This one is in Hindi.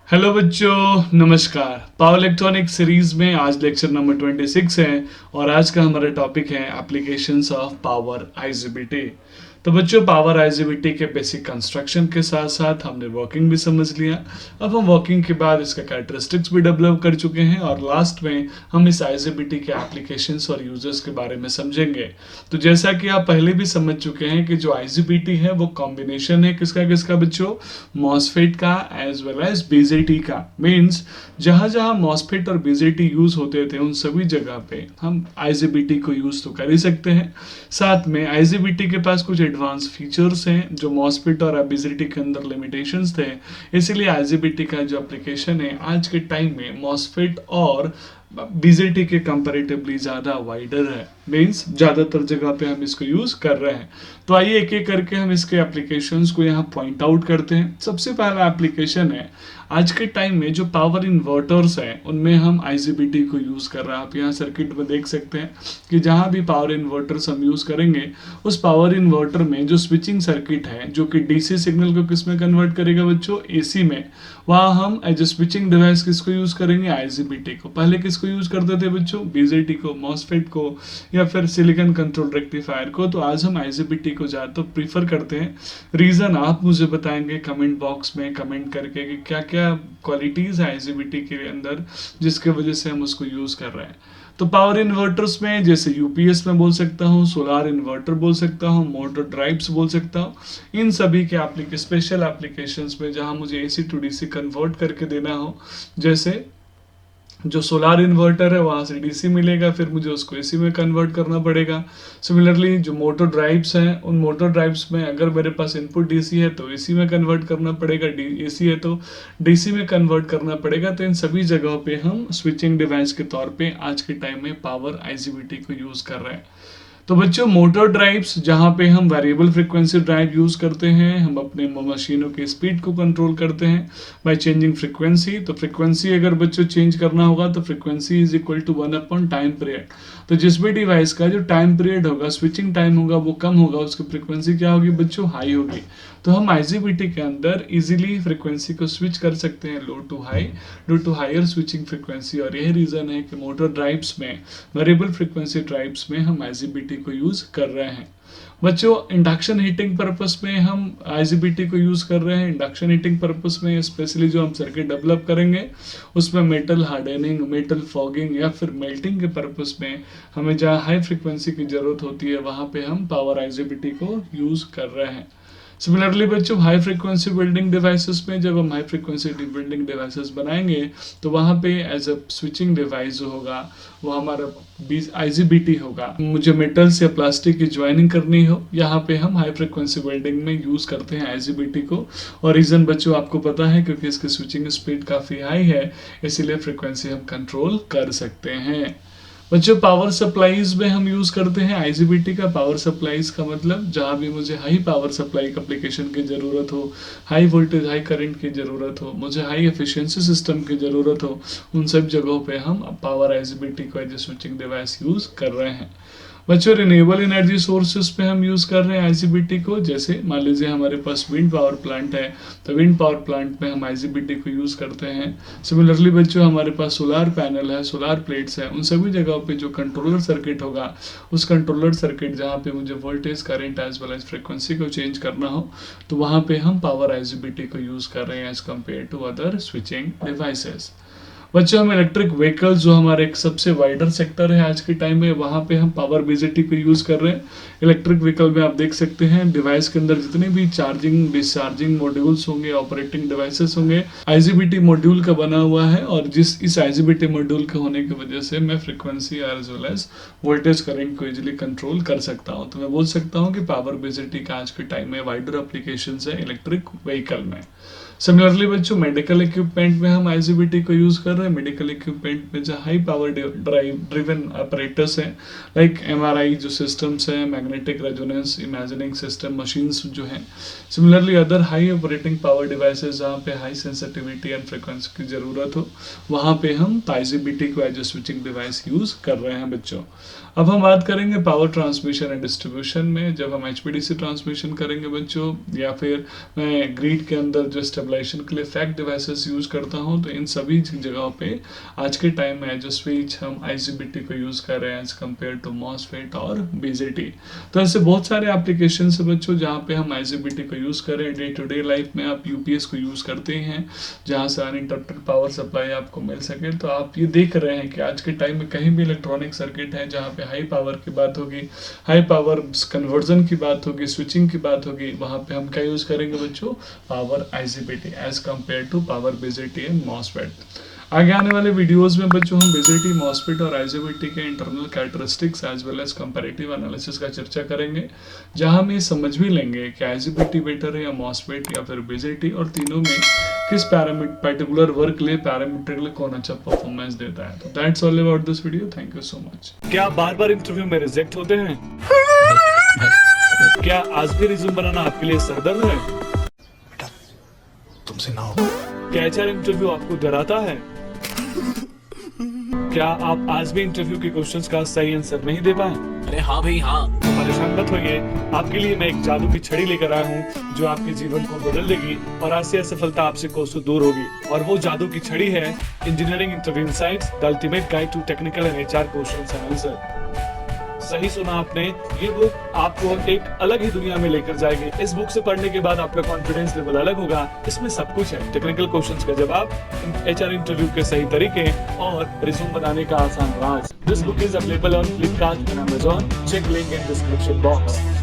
हेलो बच्चों, नमस्कार। पावर इलेक्ट्रॉनिक सीरीज में आज लेक्चर नंबर 26 है और आज का हमारा टॉपिक है एप्लीकेशंस ऑफ पावर आईजीबीटी। तो बच्चों, पावर आईजीबीटी के बेसिक कंस्ट्रक्शन के साथ साथ हमने वर्किंग भी समझ लिया। अब हम वर्किंग के बाद इसका कैरेक्टरिस्टिक्स भी डेवलप कर चुके हैं और लास्ट में हम इस आईजीबीटी के एप्लीकेशंस और यूजर्स के बारे में समझेंगे। तो जैसा कि आप पहले भी समझ चुके हैं कि जो आईजीबीटी है वो कॉम्बिनेशन है किसका किसका बच्चों, मॉसफेट का एज वेल एज बीजेटी का। मींस जहां जहां मॉसफेट और बीजेटी यूज होते थे उन सभी जगह पे हम आईजीबीटी को यूज तो कर ही सकते हैं। साथ में आईजीबीटी के पास कुछ एडवांस फीचर्स हैं जो मॉसफेट और बीजेटी के अंदर लिमिटेशंस थे। इसीलिए आईजीबीटी का जो एप्लीकेशन है आज के टाइम में मॉसफेट और बीजेटी के कंपैरेटिवली ज़्यादा वाइडर है। मींस ज़्यादातर जगह पे हम इसको यूज़ कर रहे हैं। तो आइए एक एक करके हम इसके एप्लीकेशंस को यहाँ पॉइंट आउट करते हैं। सबसे पहला एप्लीकेशन है आज के टाइम में जो पावर इन्वर्टर्स हैं उनमें हम आईजीबीटी को यूज़ कर रहे हैं। आप यहाँ सर्किट में देख सकते हैं कि जहाँ भी पावर इन्वर्टर्स हम यूज़ करेंगे उस पावर इन्वर्टर में जो स्विचिंग सर्किट है जो कि डीसी सिग्नल को किस में कन्वर्ट करेगा बच्चों, एसी में, वहाँ हम एज ए स्विचिंग डिवाइस किसको यूज़ करेंगे, आईजीबीटी को। पहले किसको यूज़ करते थे बच्चों, बीजेटी को, मॉसफेट को या फिर सिलिकॉन कंट्रोल रेक्टिफायर को। तो आज हम आईजीबीटी को ज़्यादा प्रीफर करते हैं। रीज़न आप मुझे बताएंगे कमेंट बॉक्स में कमेंट करके कि क्या क्या क्वालिटीज़ है आईजीबीटी के अंदर जिसके वजह से हम उसको यूज़ कर रहे हैं। तो पावर इन्वर्टर्स में जैसे यूपीएस में बोल सकता हूँ, सोलार इन्वर्टर बोल सकता हूँ, मोटर ड्राइव्स बोल सकता हूँ। इन सभी के स्पेशल एप्लीकेशंस में जहाँ मुझे एसी टू डीसी कन्वर्ट करके देना हो, जैसे जो सोलार इन्वर्टर है वहाँ से डीसी मिलेगा, फिर मुझे उसको एसी में कन्वर्ट करना पड़ेगा। सिमिलरली जो मोटर ड्राइव्स हैं उन मोटर ड्राइव्स में अगर मेरे पास इनपुट डीसी है तो एसी में कन्वर्ट करना पड़ेगा, एसी है तो डीसी में कन्वर्ट करना पड़ेगा। तो इन सभी जगहों पे हम स्विचिंग डिवाइस के तौर पे आज के टाइम में पावर आईजीबीटी को यूज़ कर रहे हैं। तो बच्चों, मोटर ड्राइव्स जहाँ पे हम वेरिएबल फ्रीक्वेंसी ड्राइव यूज़ करते हैं, हम अपने मशीनों की स्पीड को कंट्रोल करते हैं बाय चेंजिंग फ्रीक्वेंसी। तो फ्रीक्वेंसी अगर बच्चों चेंज करना होगा तो frequency is equal to 1 time period. तो जिस भी डिवाइस का जो टाइम पीरियड होगा, स्विचिंग टाइम होगा, वो कम होगा, उसकी फ्रीक्वेंसी क्या होगी बच्चों, हाई होगी। तो हम आईजीबीटी के अंदर इजीली फ्रीक्वेंसी को स्विच कर सकते हैं low to high due to higher switching frequency. और यही रीज़न है कि मोटर ड्राइव्स में, वेरिएबल फ्रीक्वेंसी ड्राइव्स में हम आईजीबीटी को यूज़ कर रहे हैं। बच्चों, इंडक्शन हीटिंग पर्पस में हम आईजीबीटी को यूज़ कर रहे हैं। इंडक्शन हीटिंग पर्पस में स्पेशली जो हम सर्किट डेवलप करेंगे उसमें मेटल हार्डनिंग, मेटल फॉगिंग या फिर मेल्टिंग के पर्पस में हमें जहाँ हाई फ्रीक्वेंसी की ज़रूरत होती है वहाँ पे हम पावर आईजीबीटी को यूज़ कर रहे हैं। सिमिलरली बच्चों, हाई फ्रीक्वेंसी बिल्डिंग डिवाइसेस में जब हम हाई फ्रीक्वेंसी बिल्डिंग डिवाइसेस बनाएंगे तो वहाँ पे एज अ स्विचिंग डिवाइस जो होगा वो हमारा आईजीबीटी होगा। मुझे मेटल्स या प्लास्टिक की ज्वाइनिंग करनी हो, यहाँ पे हम हाई फ्रीक्वेंसी बिल्डिंग में यूज़ करते हैं आईजीबीटी को। और रीज़न बच्चों आपको पता है क्योंकि इसकी स्विचिंग स्पीड काफ़ी हाई है, इसीलिए फ्रीक्वेंसी हम कंट्रोल कर सकते हैं। बच्चों, पावर सप्लाईज में हम यूज़ करते हैं आईजीबीटी का। पावर सप्लाईज का मतलब जहाँ भी मुझे हाई पावर सप्लाई एप्लीकेशन की ज़रूरत हो, हाई वोल्टेज हाई करंट की ज़रूरत हो, मुझे हाई एफिशिएंसी सिस्टम की ज़रूरत हो, उन सब जगहों पे हम पावर आईजीबीटी को as a switching device use कर रहे हैं। बच्चों, रिन्यूएबल एनर्जी सोर्सेज पे हम यूज़ कर रहे हैं आईजीबीटी को। जैसे मान लीजिए हमारे पास विंड पावर प्लांट है तो विंड पावर प्लांट में हम आईजीबीटी को यूज़ करते हैं। सिमिलरली बच्चों, हमारे पास सोलार पैनल है, सोलार प्लेट्स है, उन सभी जगहों पे जो कंट्रोलर सर्किट होगा उस कंट्रोलर सर्किट जहाँ पे मुझे voltage current as well as frequency को चेंज करना हो तो वहाँ पे हम पावर आईजीबीटी को यूज़ कर रहे हैं as compare to other switching devices. बच्चों, हम इलेक्ट्रिक व्हीकल्स जो हमारे एक सबसे वाइडर सेक्टर है आज के टाइम में, वहाँ पे हम पावर बीजेटी को यूज़ कर रहे हैं। इलेक्ट्रिक व्हीकल में आप देख सकते हैं डिवाइस के अंदर जितने भी चार्जिंग डिस्चार्जिंग मॉड्यूल्स होंगे, ऑपरेटिंग डिवाइसेस होंगे, आईजीबीटी मॉड्यूल का बना हुआ है। और इस आईजीबीटी मॉड्यूल के होने की वजह से मैं frequency as well as voltage current को इजिली कंट्रोल कर सकता हूँ। तो मैं बोल सकता हूँ कि पावर बीजेटी का आज के टाइम में वाइडर एप्लीकेशन है इलेक्ट्रिक व्हीकल में। सिमिलरली बच्चों, मेडिकल इक्विपमेंट में हम आईजीबीटी को यूज़ कर रहे हैं। मेडिकल इक्विपमेंट में जो हाई पावर ड्राइवन अपरेटस हैं, लाइक एमआरआई जो सिस्टम्स हैं, magnetic resonance imaging system machines जो हैं। Similarly other high operating power devices जहाँ पे हाई सेंसिटिविटी एंड फ्रिक्वेंसी की ज़रूरत हो वहाँ पे हम आईजीबीटी को as a switching device use कर रहे हैं बच्चों। अब हम बात करेंगे पावर ट्रांसमिशन एंड डिस्ट्रीब्यूशन में। जब हम एचपीडीसी ट्रांसमिशन करेंगे बच्चों, या फिर मैं ग्रिड के अंदर जो स्टेबलाइजेशन के लिए फैक्ट डिवाइसेस यूज़ करता हूँ, तो इन सभी जगहों पे आज के टाइम में जो स्विच हम आईजीबीटी को यूज़ कर रहे हैं एज कम्पेयर टू मॉसफेट और बीजेटी। तो ऐसे बहुत सारे एप्लीकेशन है बच्चों जहाँ पे हम आईजीबीटी को यूज़ करें। डे टू डे लाइफ में आप यूपीएस को यूज़ करते हैं जहाँ से अनइंटरप्टेड पावर सप्लाई आपको मिल सके। तो आप ये देख रहे हैं कि आज के टाइम में कहीं भी इलेक्ट्रॉनिक सर्किट है जहाँ पे हाई पावर की बात होगी, हाई पावर कन्वर्जन की बात होगी, स्विचिंग की बात होगी, वहाँ पे हम क्या यूज़ करेंगे बच्चों? Power IGBT as compare to power BJT and MOSFET. आगे आने वाले वीडियोस में बच्चों हम बीजेटी, मॉसफेट और आईजीबीटी के internal characteristics as well as comparative analysis का चर्चा करेंगे, जहां हम ये समझ भी लेंगे कि आईजीबीटी बेटर है या मॉसफेट या फिर बीजेटी, और तीनों में किस पर्टिकुलर वर्क लिए पैरामीटर के लिए कौन अच्छा परफॉर्मेंस देता है। तो that's all about this video. Thank you so much. क्या बार बार इंटरव्यू में रिजेक्ट होते हैं? क्या आज भी रिज्यूम बनाना आपके लिए सरदर्द है? तुमसे ना हो। क्या एचआर इंटरव्यू आपको डराता है? क्या आप आज भी इंटरव्यू के क्वेश्चंस का सही आंसर नहीं दे पाए? अरे हाँ भाई हाँ। तो परेशान मत होइए, आपके लिए मैं एक जादू की छड़ी लेकर आया हूँ जो आपके जीवन को बदल देगी और आज से असफलता आपसे कोसों दूर होगी। और वो जादू की छड़ी है engineering interview insights, the ultimate guide to technical and HR questions and answer. सही सुना आपने, ये बुक आपको एक अलग ही दुनिया में लेकर जाएगी। इस बुक से पढ़ने के बाद आपका कॉन्फिडेंस लेवल अलग होगा। इसमें सब कुछ है, टेक्निकल क्वेश्चंस का जवाब, एचआर इंटरव्यू के सही तरीके और रिज्यूम बनाने का आसान राज। This book is available on Flipkart and Amazon. Check link in description box.